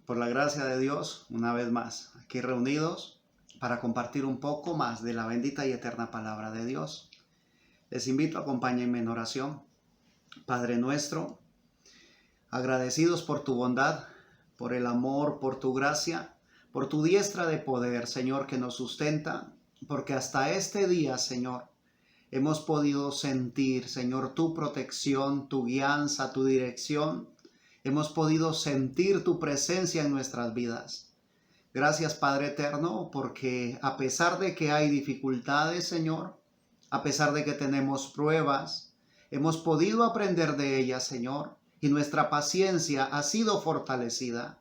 Por la gracia de Dios, una vez más, aquí reunidos para compartir un poco más de la bendita y eterna palabra de Dios. Les invito, acompáñenme en oración. Padre nuestro, agradecidos por tu bondad, por el amor, por tu gracia, por tu diestra de poder, Señor, que nos sustenta, porque hasta este día, Señor, hemos podido sentir, Señor, tu protección, tu guianza, tu dirección. Hemos podido sentir tu presencia en nuestras vidas. Gracias, Padre eterno, porque a pesar de que hay dificultades, Señor, a pesar de que tenemos pruebas, hemos podido aprender de ellas, Señor, y nuestra paciencia ha sido fortalecida.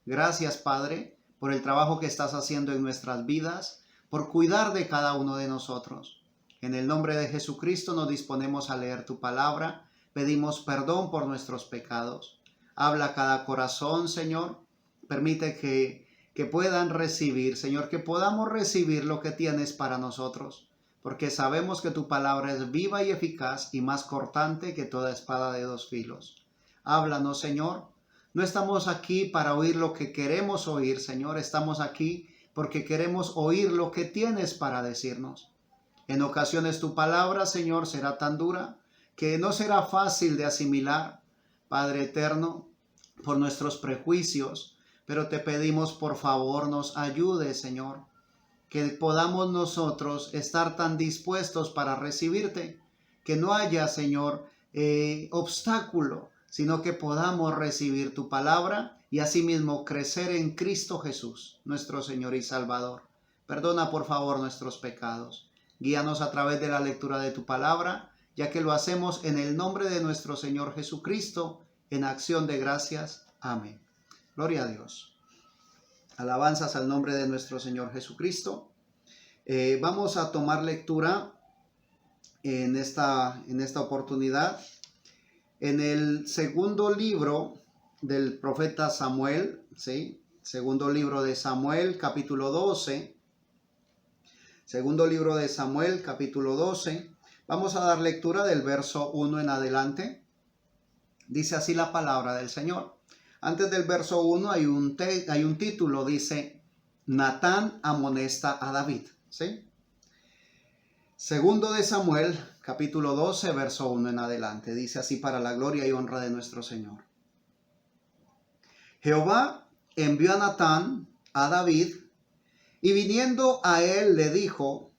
Gracias, Padre, por el trabajo que estás haciendo en nuestras vidas, por cuidar de cada uno de nosotros. En el nombre de Jesucristo nos disponemos a leer tu palabra. Pedimos perdón por nuestros pecados. Habla a cada corazón, Señor. Permite que puedan recibir, Señor, que podamos recibir lo que tienes para nosotros. Porque sabemos que tu palabra es viva y eficaz y más cortante que toda espada de dos filos. Háblanos, Señor. No estamos aquí para oír lo que queremos oír, Señor. Estamos aquí porque queremos oír lo que tienes para decirnos. En ocasiones tu palabra, Señor, será tan dura que no será fácil de asimilar, Padre eterno, por nuestros prejuicios, pero te pedimos por favor nos ayude, Señor, que podamos nosotros estar tan dispuestos para recibirte, que no haya, Señor, obstáculo, sino que podamos recibir tu palabra y asimismo crecer en Cristo Jesús, nuestro Señor y Salvador. Perdona por favor nuestros pecados. Guíanos a través de la lectura de tu palabra, ya que lo hacemos en el nombre de nuestro Señor Jesucristo, en acción de gracias. Amén. Gloria a Dios. Alabanzas al nombre de nuestro Señor Jesucristo. Vamos a tomar lectura en esta oportunidad en el segundo libro del profeta Samuel, ¿sí? Segundo libro de Samuel, capítulo 12. Segundo libro de Samuel, capítulo 12. Vamos a dar lectura del verso 1 en adelante. Dice así la palabra del Señor. Antes del verso 1 hay un título, dice, Natán amonesta a David, ¿sí? Segundo de Samuel, capítulo 12, verso 1 en adelante. Dice así para la gloria y honra de nuestro Señor. Jehová envió a Natán a David, y viniendo a él le dijo,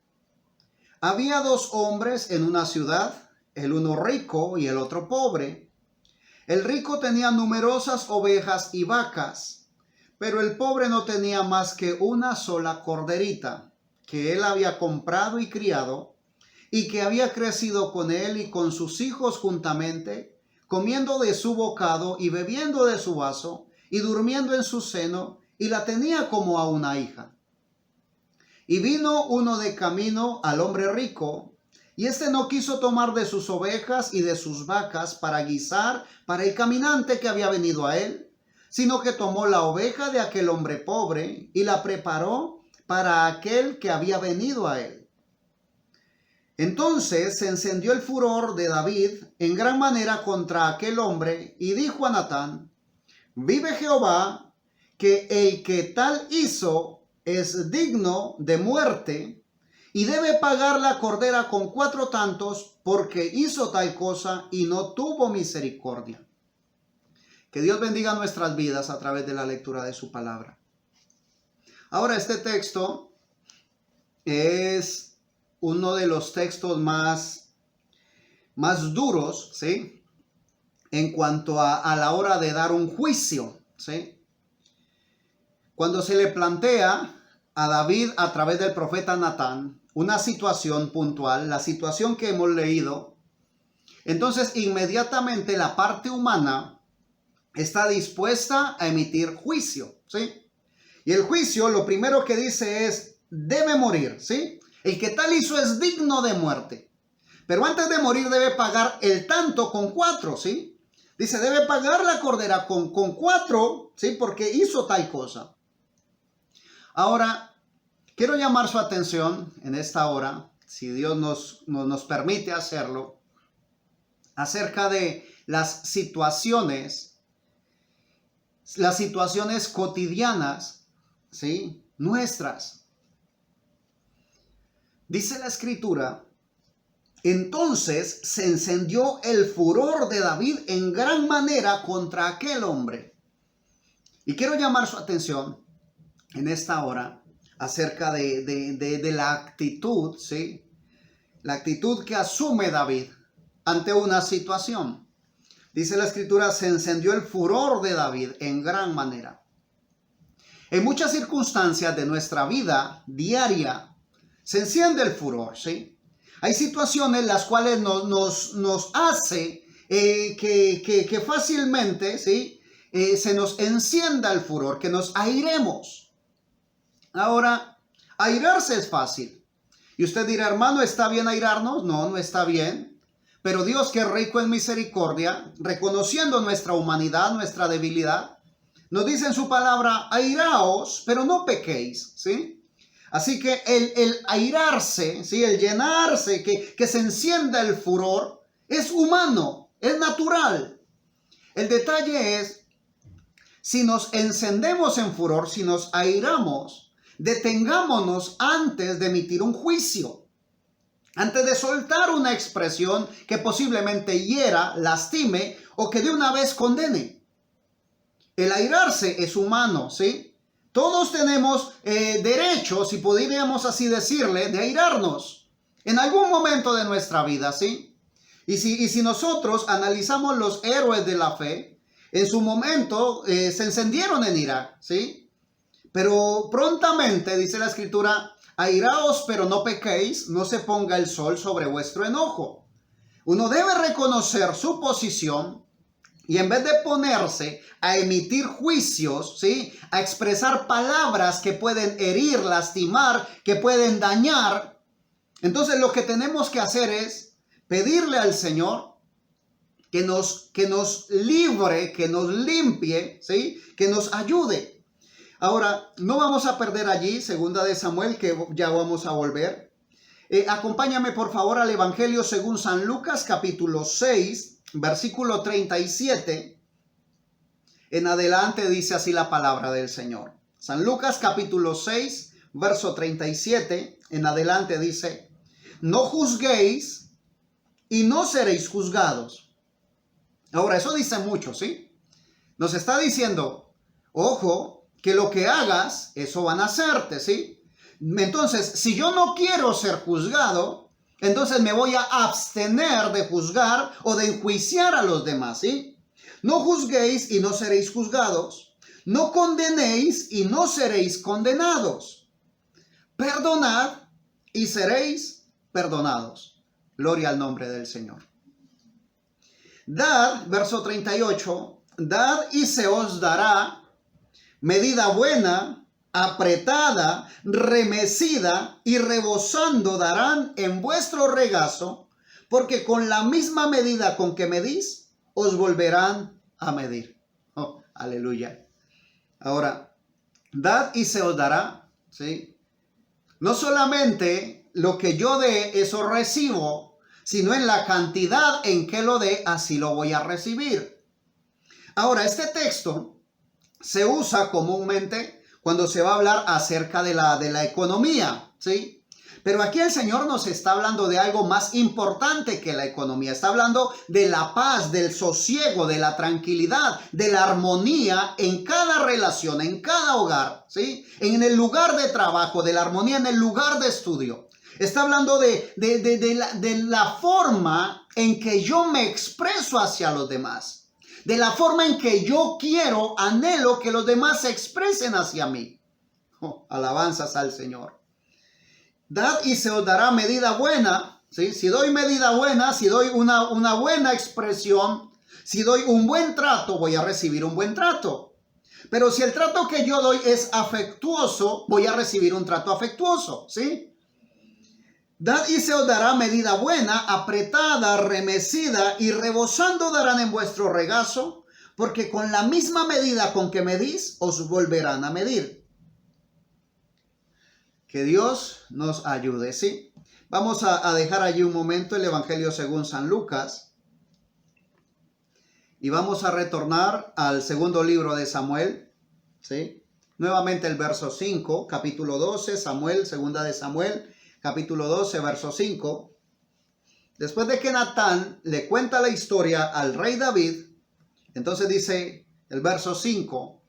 había dos hombres en una ciudad, el uno rico y el otro pobre. El rico tenía numerosas ovejas y vacas, pero el pobre no tenía más que una sola corderita, que él había comprado y criado, y que había crecido con él y con sus hijos juntamente, comiendo de su bocado y bebiendo de su vaso, y durmiendo en su seno, y la tenía como a una hija. Y vino uno de camino al hombre rico, y éste no quiso tomar de sus ovejas y de sus vacas para guisar para el caminante que había venido a él, sino que tomó la oveja de aquel hombre pobre y la preparó para aquel que había venido a él. Entonces se encendió el furor de David en gran manera contra aquel hombre y dijo a Natán, vive Jehová, que el que tal hizo es digno de muerte, y debe pagar la cordera con 4 tantos, porque hizo tal cosa y no tuvo misericordia. Que Dios bendiga nuestras vidas a través de la lectura de su palabra. Ahora, este texto es uno de los textos más duros, ¿sí? En cuanto a la hora de dar un juicio, ¿sí? Cuando se le plantea a David a través del profeta Natán una situación puntual, la situación que hemos leído, entonces inmediatamente la parte humana está dispuesta a emitir juicio, ¿sí? Y el juicio lo primero que dice es, debe morir, ¿sí? El que tal hizo es digno de muerte. Pero antes de morir debe pagar el tanto con 4, ¿sí? Dice, debe pagar la cordera con 4, ¿sí? Porque hizo tal cosa. Ahora, quiero llamar su atención en esta hora, si Dios nos permite hacerlo, acerca de las situaciones las situaciones cotidianas, ¿sí?, nuestras. Dice la Escritura: entonces se encendió el furor de David en gran manera contra aquel hombre. Y quiero llamar su atención en esta hora acerca de la actitud, ¿sí?, la actitud que asume David ante una situación. Dice la Escritura: se encendió el furor de David en gran manera. En muchas circunstancias de nuestra vida diaria se enciende el furor, ¿sí? Hay situaciones las cuales nos hace que fácilmente, ¿sí?, se nos encienda el furor, que nos airemos. Ahora, airarse es fácil. Y usted dirá: hermano, ¿está bien airarnos? No, no está bien. Pero Dios, que es rico en misericordia, reconociendo nuestra humanidad, nuestra debilidad, nos dice en su palabra: airaos, pero no pequéis, ¿sí? Así que el airarse, ¿sí?, el llenarse, que se encienda el furor, es humano, es natural. El detalle es, si nos encendemos en furor, si nos airamos, detengámonos antes de emitir un juicio, antes de soltar una expresión que posiblemente hiera, lastime o que de una vez condene. El airarse es humano, ¿sí? Todos tenemos derecho, si podríamos así decirle, de airarnos en algún momento de nuestra vida, ¿sí? Y si nosotros analizamos los héroes de la fe, en su momento se encendieron en ira, ¿sí? Pero prontamente, dice la Escritura: airaos, pero no pequéis, no se ponga el sol sobre vuestro enojo. Uno debe reconocer su posición y en vez de ponerse a emitir juicios, ¿sí?, a expresar palabras que pueden herir, lastimar, que pueden dañar, entonces lo que tenemos que hacer es pedirle al Señor que nos libre, que nos limpie, ¿sí?, que nos ayude. Ahora, no vamos a perder allí, segunda de Samuel, que ya vamos a volver. Acompáñame por favor al Evangelio según San Lucas, capítulo 6, versículo 37. En adelante dice así la palabra del Señor. San Lucas, capítulo 6, verso 37. En adelante dice: no juzguéis y no seréis juzgados. Ahora, eso dice mucho, ¿sí? Nos está diciendo: ojo, que lo que hagas, eso van a hacerte, ¿sí? Entonces, si yo no quiero ser juzgado, entonces me voy a abstener de juzgar o de enjuiciar a los demás, ¿sí? No juzguéis y no seréis juzgados. No condenéis y no seréis condenados. Perdonad y seréis perdonados. Gloria al nombre del Señor. Dad, verso 38, dad y se os dará, medida buena, apretada, remecida y rebosando darán en vuestro regazo, porque con la misma medida con que medís, os volverán a medir. Oh, aleluya. Ahora, dad y se os dará, ¿sí? No solamente lo que yo dé, eso recibo, sino en la cantidad en que lo dé, así lo voy a recibir. Ahora, este texto se usa comúnmente cuando se va a hablar acerca de la economía, ¿sí? Pero aquí el Señor nos está hablando de algo más importante que la economía. Está hablando de la paz, del sosiego, de la tranquilidad, de la armonía en cada relación, en cada hogar, ¿sí? En el lugar de trabajo, de la armonía en el lugar de estudio. Está hablando de la forma en que yo me expreso hacia los demás. De la forma en que yo quiero, anhelo que los demás se expresen hacia mí. Oh, alabanzas al Señor. Dad y se os dará medida buena, ¿sí? Si doy medida buena, si doy una buena expresión, si doy un buen trato, voy a recibir un buen trato. Pero si el trato que yo doy es afectuoso, voy a recibir un trato afectuoso, ¿sí? Dad y se os dará medida buena, apretada, remecida y rebosando darán en vuestro regazo, porque con la misma medida con que medís, os volverán a medir. Que Dios nos ayude, ¿sí? Vamos a dejar allí un momento el Evangelio según San Lucas. Y vamos a retornar al segundo libro de Samuel, ¿sí? Nuevamente el verso 5, capítulo 12, Samuel, segunda de Samuel, capítulo 12, verso 5. Después de que Natán le cuenta la historia al rey David, entonces dice el verso 5,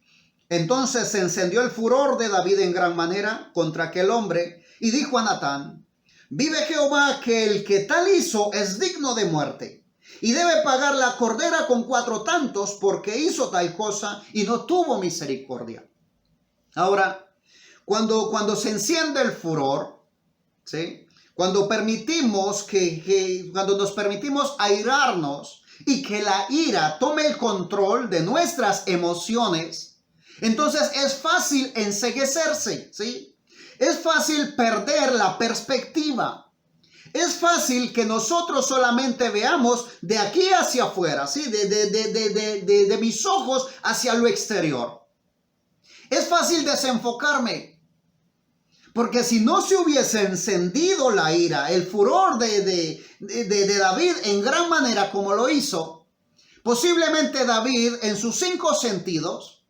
entonces se encendió el furor de David en gran manera contra aquel hombre y dijo a Natán, vive Jehová que el que tal hizo es digno de muerte. Y debe pagar la cordera con 4 tantos porque hizo tal cosa y no tuvo misericordia. Ahora, cuando se enciende el furor, ¿sí? Cuando nos permitimos airarnos y que la ira tome el control de nuestras emociones, entonces es fácil enceguecerse, ¿sí? Es fácil perder la perspectiva. Es fácil que nosotros solamente veamos de aquí hacia afuera, ¿sí? De mis ojos hacia lo exterior. Es fácil desenfocarme, porque si no se hubiese encendido la ira, el furor de David en gran manera como lo hizo, posiblemente David en sus 5 sentidos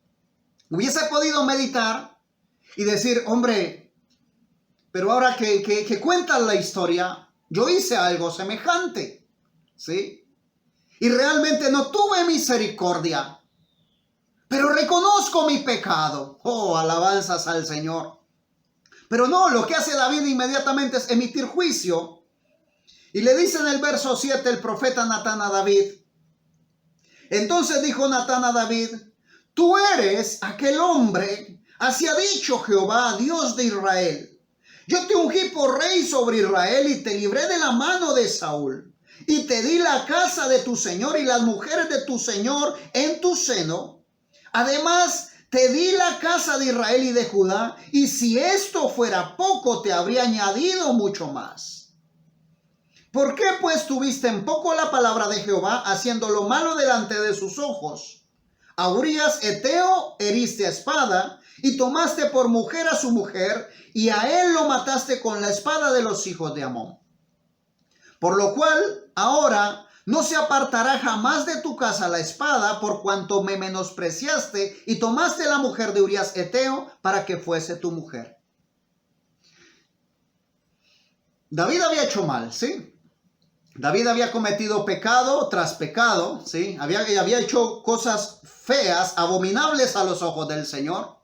hubiese podido meditar y decir, hombre, pero ahora que cuentan la historia, yo hice algo semejante, ¿sí? Y realmente no tuve misericordia, pero reconozco mi pecado. Oh, alabanzas al Señor. Pero no, lo que hace David inmediatamente es emitir juicio. Y le dice en el verso 7 el profeta Natán a David. Entonces dijo Natán a David, tú eres aquel hombre, así ha dicho Jehová, Dios de Israel. Yo te ungí por rey sobre Israel y te libré de la mano de Saúl. Y te di la casa de tu señor y las mujeres de tu señor en tu seno. Además, te di la casa de Israel y de Judá. Y si esto fuera poco, te habría añadido mucho más. ¿Por qué pues tuviste en poco la palabra de Jehová, haciendo lo malo delante de sus ojos? A Urías Eteo heriste a espada y tomaste por mujer a su mujer, y a él lo mataste con la espada de los hijos de Amón. Por lo cual, ahora no se apartará jamás de tu casa la espada, por cuanto me menospreciaste y tomaste la mujer de Urías Eteo para que fuese tu mujer. David había hecho mal, ¿sí? David había cometido pecado tras pecado, ¿sí? Había hecho cosas feas, abominables a los ojos del Señor.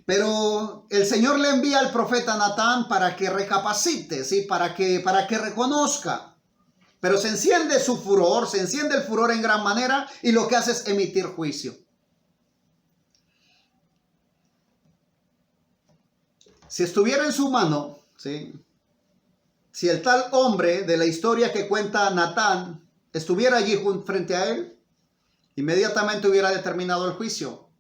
Pero el Señor le envía al profeta Natán para que recapacite, ¿sí? Para que reconozca. Pero se enciende su furor, se enciende el furor en gran manera y lo que hace es emitir juicio. Si estuviera en su mano, ¿sí? Si el tal hombre de la historia que cuenta Natán estuviera allí frente a él, inmediatamente hubiera determinado el juicio.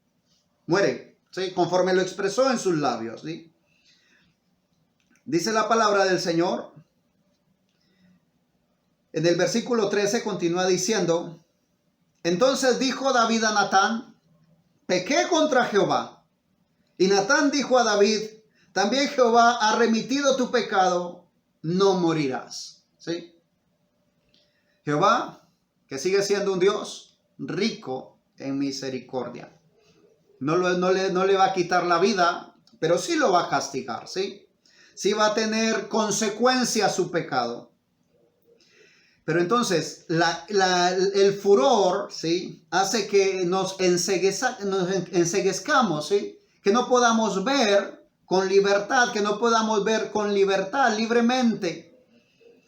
Muere. ¿Sí? Conforme lo expresó en sus labios, ¿sí? Dice la palabra del Señor. En el versículo 13 continúa diciendo, entonces dijo David a Natán, pequé contra Jehová. Y Natán dijo a David, también Jehová ha remitido tu pecado, no morirás. ¿Sí? Jehová, que sigue siendo un Dios rico en misericordia. No le va a quitar la vida, pero sí lo va a castigar, ¿sí? Sí va a tener consecuencias su pecado. Pero entonces, el furor, ¿sí? Hace que nos enceguezcamos, ¿sí? Que no podamos ver con libertad, libremente.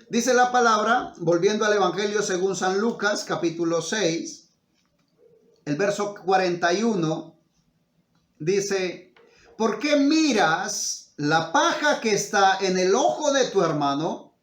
Dice la palabra, volviendo al Evangelio según San Lucas, capítulo 6, el verso 41, dice, ¿por qué miras la paja que está en el ojo de tu hermano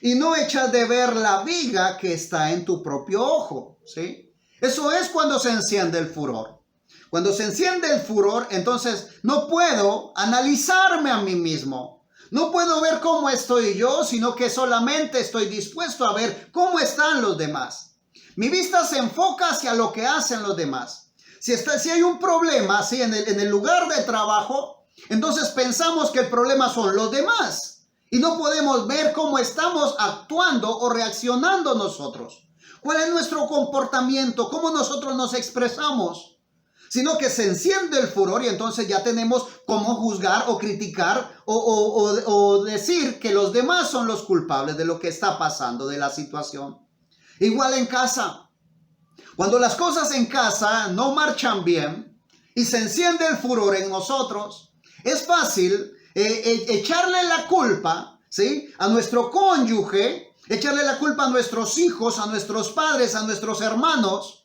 y no echas de ver la viga que está en tu propio ojo? ¿Sí? Eso es cuando se enciende el furor. Cuando se enciende el furor, entonces no puedo analizarme a mí mismo. No puedo ver cómo estoy yo, sino que solamente estoy dispuesto a ver cómo están los demás. Mi vista se enfoca hacia lo que hacen los demás. Si hay un problema, ¿sí? en el lugar de trabajo, entonces pensamos que el problema son los demás. Y no podemos ver cómo estamos actuando o reaccionando nosotros. ¿Cuál es nuestro comportamiento? ¿Cómo nosotros nos expresamos? Sino que se enciende el furor y entonces ya tenemos cómo juzgar o criticar o decir que los demás son los culpables de lo que está pasando, de la situación. Igual en casa. Cuando las cosas en casa no marchan bien y se enciende el furor en nosotros, es fácil echarle la culpa, ¿sí?, a nuestro cónyuge, echarle la culpa a nuestros hijos, a nuestros padres, a nuestros hermanos,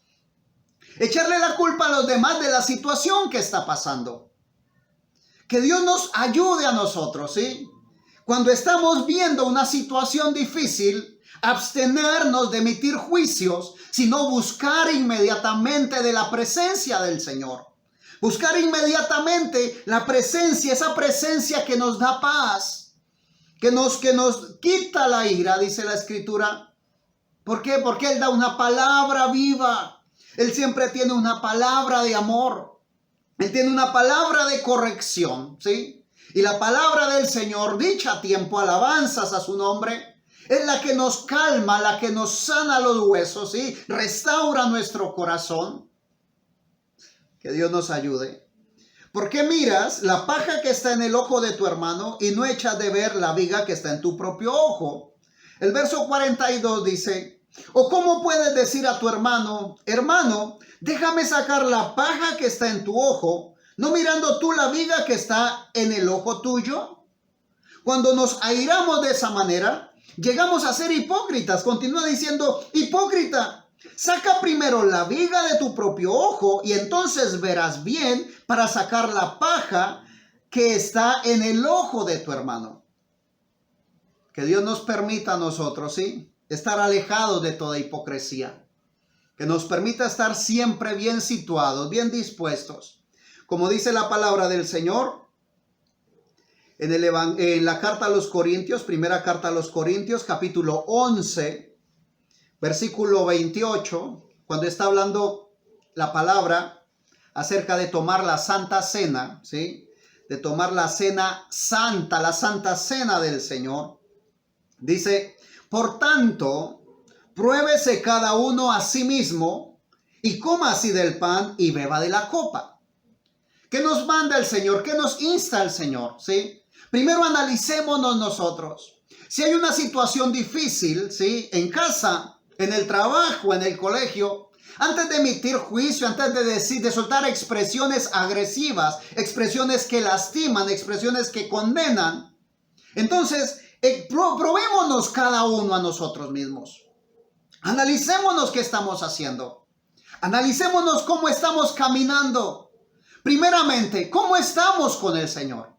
echarle la culpa a los demás de la situación que está pasando. Que Dios nos ayude a nosotros, ¿sí? Cuando estamos viendo una situación difícil, abstenernos de emitir juicios, sino buscar inmediatamente de la presencia del Señor. Buscar inmediatamente la presencia, esa presencia que nos da paz, que nos quita la ira, dice la Escritura. ¿Por qué? Porque Él da una palabra viva. Él siempre tiene una palabra de amor. Él tiene una palabra de corrección, ¿sí? Y la palabra del Señor, dicha a tiempo, alabanzas a su nombre, es la que nos calma, la que nos sana los huesos, ¿sí? Restaura nuestro corazón. Que Dios nos ayude. ¿Por qué miras la paja que está en el ojo de tu hermano y no echas de ver la viga que está en tu propio ojo? El verso 42 dice: ¿o cómo puedes decir a tu hermano, hermano, déjame sacar la paja que está en tu ojo, no mirando tú la viga que está en el ojo tuyo? Cuando nos airamos de esa manera, llegamos a ser hipócritas. Continúa diciendo: hipócrita, saca primero la viga de tu propio ojo y entonces verás bien para sacar la paja que está en el ojo de tu hermano. Que Dios nos permita a nosotros, ¿sí?, estar alejados de toda hipocresía. Que nos permita estar siempre bien situados, bien dispuestos. Como dice la palabra del Señor en la carta a los Corintios, primera carta a los Corintios, capítulo 11, versículo 28, cuando está hablando la palabra acerca de tomar la Santa Cena, ¿sí?, de tomar la cena santa, la Santa Cena del Señor. Dice: por tanto, pruébese cada uno a sí mismo y coma así del pan y beba de la copa. ¿Qué nos manda el Señor? ¿Qué nos insta el Señor? ¿Sí? Primero analicémonos nosotros. Si hay una situación difícil, ¿sí?, en casa, en el trabajo, en el colegio, antes de emitir juicio, antes de soltar expresiones agresivas, expresiones que lastiman, expresiones que condenan, entonces probémonos cada uno a nosotros mismos. Analicémonos qué estamos haciendo. Analicémonos cómo estamos caminando. Primeramente, ¿cómo estamos con el Señor?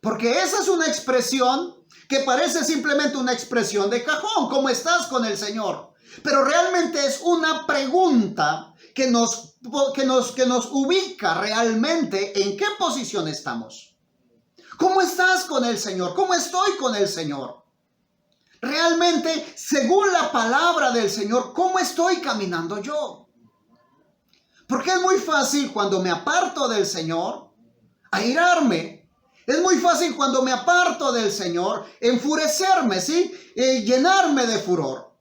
Porque esa es una expresión que parece simplemente una expresión de cajón. ¿Cómo estás con el Señor? Pero realmente es una pregunta que nos ubica realmente en qué posición estamos. ¿Cómo estás con el Señor? ¿Cómo estoy con el Señor? Realmente, según la palabra del Señor, ¿cómo estoy caminando yo? Porque es muy fácil cuando me aparto del Señor airarme. Es muy fácil cuando me aparto del Señor enfurecerme, ¿sí? Llenarme de furor.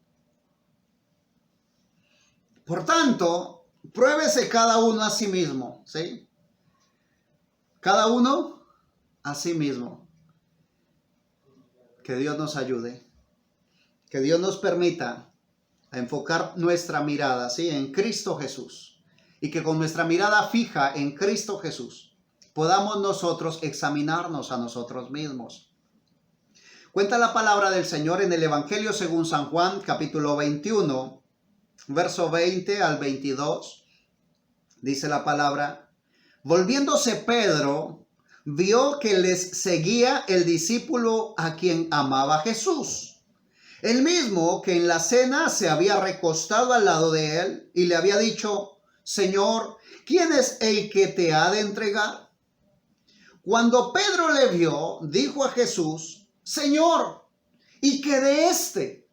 Por tanto, pruébese cada uno a sí mismo, ¿sí? Cada uno a sí mismo. Que Dios nos ayude. Que Dios nos permita enfocar nuestra mirada, ¿sí?, en Cristo Jesús. Y que con nuestra mirada fija en Cristo Jesús podamos nosotros examinarnos a nosotros mismos. Cuenta la palabra del Señor en el Evangelio según San Juan, capítulo 21, verso 20 al 22. Dice la palabra: volviéndose Pedro, vio que les seguía el discípulo a quien amaba Jesús. El mismo que en la cena se había recostado al lado de él y le había dicho: Señor, ¿quién es el que te ha de entregar? Cuando Pedro le vio, dijo a Jesús: Señor, ¿y qué de este?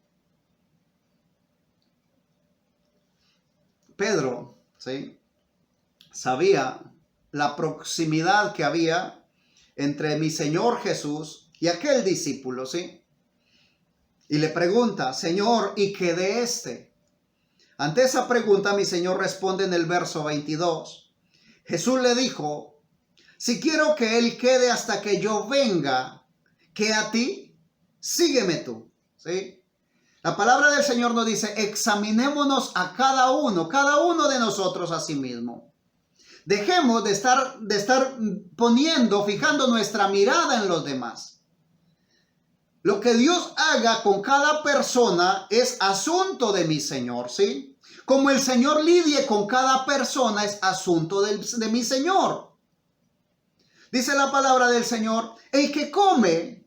Pedro, ¿sí?, sabía la proximidad que había entre mi Señor Jesús y aquel discípulo, ¿sí? Y le pregunta: Señor, ¿y qué de este? Ante esa pregunta, mi Señor responde en el verso 22. Jesús le dijo, si quiero que él quede hasta que yo venga, ¿qué a ti? Sígueme tú. ¿Sí? La palabra del Señor nos dice, examinémonos a cada uno de nosotros a sí mismo. Dejemos de estar fijando nuestra mirada en los demás. Lo que Dios haga con cada persona es asunto de mi Señor, ¿sí? Como el Señor lidie con cada persona es asunto de mi Señor. Dice la palabra del Señor, el que come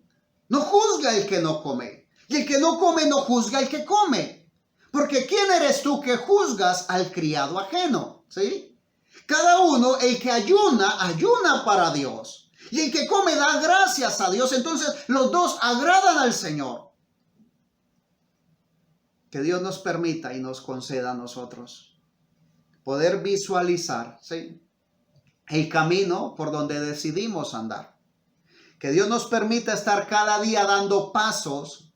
no juzga al que no come. Y el que no come no juzga al que come. Porque ¿quién eres tú que juzgas al criado ajeno? ¿Sí? Cada uno, el que ayuna, ayuna para Dios. Y el que come da gracias a Dios. Entonces los dos agradan al Señor. Que Dios nos permita y nos conceda a nosotros poder visualizar, ¿sí?, el camino por donde decidimos andar. Que Dios nos permita estar cada día dando pasos,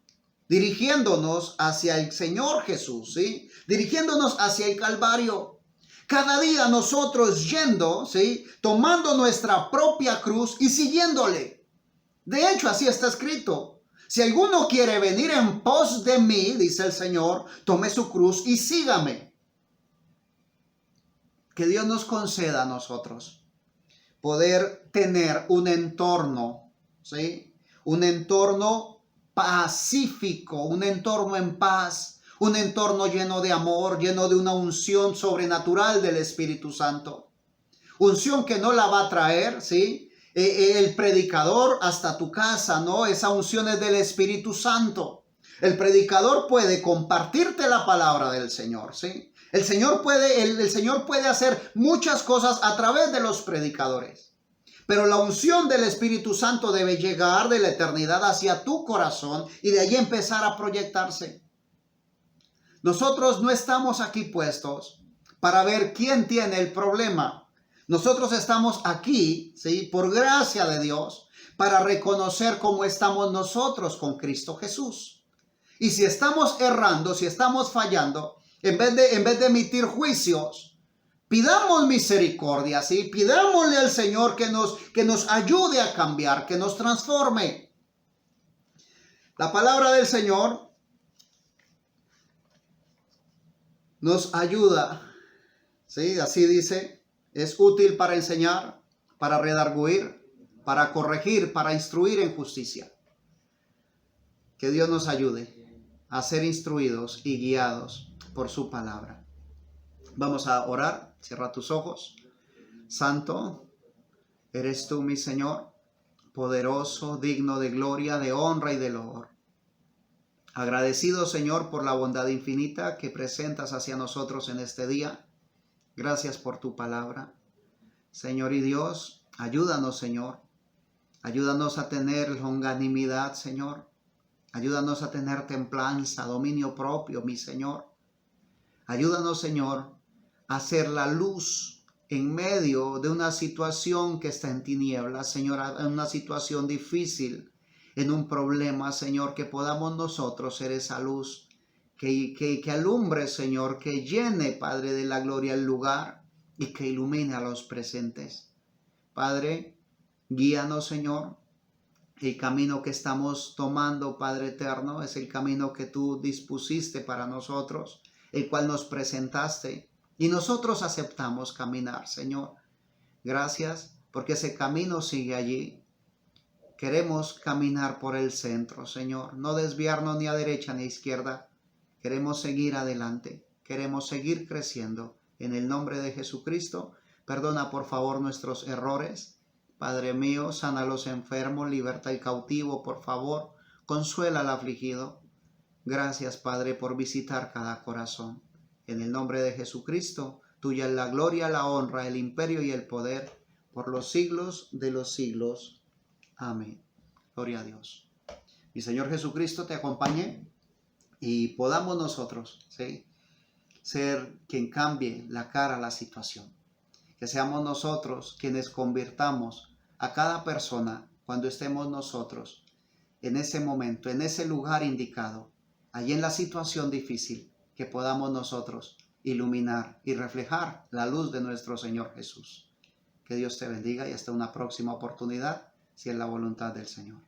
dirigiéndonos hacia el Señor Jesús, ¿sí? Dirigiéndonos hacia el Calvario. Cada día nosotros yendo, ¿sí?, tomando nuestra propia cruz y siguiéndole. De hecho, así está escrito. Si alguno quiere venir en pos de mí, dice el Señor, tome su cruz y sígame. Que Dios nos conceda a nosotros poder tener un entorno, ¿sí?, un entorno pacífico, un entorno en paz, un entorno lleno de amor, lleno de una unción sobrenatural del Espíritu Santo. Unción que no la va a traer, ¿sí?, el predicador hasta tu casa, ¿no? Esa unción es del Espíritu Santo. El predicador puede compartirte la palabra del Señor, ¿sí? El Señor puede hacer muchas cosas a través de los predicadores. Pero la unción del Espíritu Santo debe llegar de la eternidad hacia tu corazón y de allí empezar a proyectarse. Nosotros no estamos aquí puestos para ver quién tiene el problema. Nosotros estamos aquí, ¿sí?, por gracia de Dios, para reconocer cómo estamos nosotros con Cristo Jesús. Y si estamos errando, si estamos fallando, en vez de emitir juicios, pidamos misericordia, ¿sí? Pidámosle al Señor que nos ayude a cambiar, que nos transforme. La palabra del Señor nos ayuda, ¿sí? Así dice, es útil para enseñar, para redarguir, para corregir, para instruir en justicia. Que Dios nos ayude a ser instruidos y guiados por su palabra. Vamos a orar. Cierra tus ojos. Santo, eres tú, mi Señor, poderoso, digno de gloria, de honra y de loor. Agradecido, Señor, por la bondad infinita que presentas hacia nosotros en este día. Gracias por tu palabra. Señor y Dios, ayúdanos, Señor. Ayúdanos a tener longanimidad, Señor. Ayúdanos a tener templanza, dominio propio, mi Señor. Ayúdanos, Señor, a ser la luz en medio de una situación que está en tinieblas, Señor, en una situación difícil, en un problema, Señor, que podamos nosotros ser esa luz que alumbre, Señor, que llene, Padre, de la gloria el lugar y que ilumine a los presentes. Padre, guíanos, Señor. El camino que estamos tomando, Padre eterno, es el camino que tú dispusiste para nosotros, el cual nos presentaste y nosotros aceptamos caminar, Señor. Gracias porque ese camino sigue allí. Queremos caminar por el centro, Señor, no desviarnos ni a derecha ni a izquierda. Queremos seguir adelante, queremos seguir creciendo. En el nombre de Jesucristo, perdona por favor nuestros errores. Padre mío, sana a los enfermos, liberta al cautivo, por favor, consuela al afligido. Gracias, Padre, por visitar cada corazón. En el nombre de Jesucristo, tuya es la gloria, la honra, el imperio y el poder, por los siglos de los siglos. Amén. Gloria a Dios. Mi Señor Jesucristo te acompañe y podamos nosotros, ¿sí?, ser quien cambie la cara a la situación. Que seamos nosotros quienes convirtamos a cada persona cuando estemos nosotros en ese momento, en ese lugar indicado, allí en la situación difícil, que podamos nosotros iluminar y reflejar la luz de nuestro Señor Jesús. Que Dios te bendiga y hasta una próxima oportunidad, si es la voluntad del Señor.